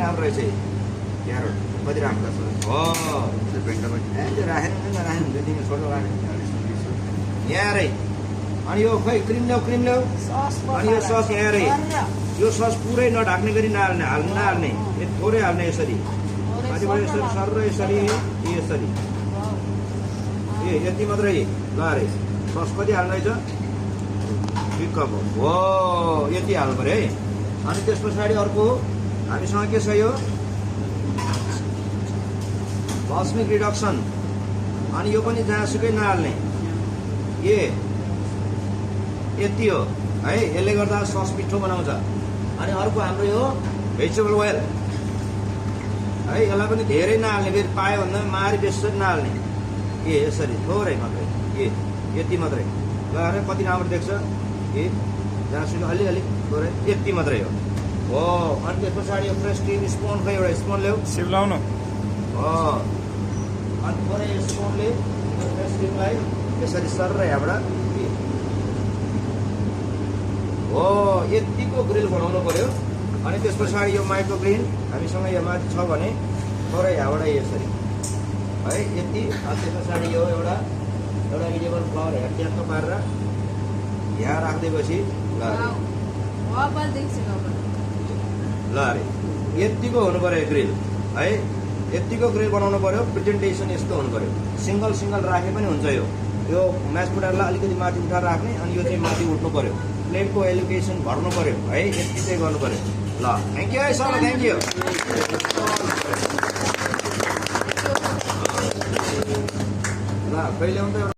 राम्रो रहेछ क्यारोट कति राम्रो लाग्छ हो त्यो राखेर नराखेर हुन्छ तिमी छोटो राखेर यहाँ रे अनि यो खै क्रिम ल्याऊ अनि यो सस यहाँ रे यो सस पुरै नढाक्ने गरी नहाल्ने थोरै हाल्ने यसरी माथिबाट यसरी सर यसरी यसरी यति मात्रै ल अरे सस कति हाल्नु रहेछ 2 कप हो यति हाल्नु पऱ्यो है अनि त्यस पछाडि अर्को हामीसँग के छ यो भस्मिक रिडक्सन अनि यो पनि जहाँसुकै नहाल्ने यति हो है यसले गर्दा सस मिठो बनाउँछ अनि अर्को हाम्रो यो भेजिटेबल ओइल है यसलाई पनि धेरै नहाल्ने फेरि पायो भन्दा मारी बेसरी नहाल्ने यसरी थोरै मात्रै यति मात्रै ल अरे कति राम्रो देख्छ जहाँसुकै अलिअलि थोरै यति मात्रै हो अनि त्यस पछाडि यो फ्रेस क्रिम स्पोन खै एउटा स्पोन ल्याऊ सिब्लाउनु हो अनि थोरै स्पोनले फ्रेस क्रिमलाई यसरी सर यहाँबाट हो यतिको ग्रिल बनाउनु पर्यो अनि त्यस पछाडि यो माइक्रो ग्रिन हामीसँग यो माथि छ भने थोरै यहाँबाट यसरी है यति अनि त्यस पछाडि यो एउटा इडेबल फ्लावर यहाँ ट्याक्क पारेर यहाँ राखिदिएपछि ल अरे यतिको हुनु पर्यो ग्रिल है यतिको ग्रिल बनाउनु पर्यो प्रेजेन्टेसन यस्तो हुनु पर्यो सिङ्गल राखे पनि हुन्छ यो म्यास पोटेटोलाई अलिकति माथि उठाएर राख्ने अनि यो चाहिँ माथि उठ्नु पर्यो प्लेटको एलोकेसन भर्नु पर्यो है यति चाहिँ गर्नु पर्यो ल थ्याङ्क यू है सर थ्याङ्क यू ल कहिले आउँदा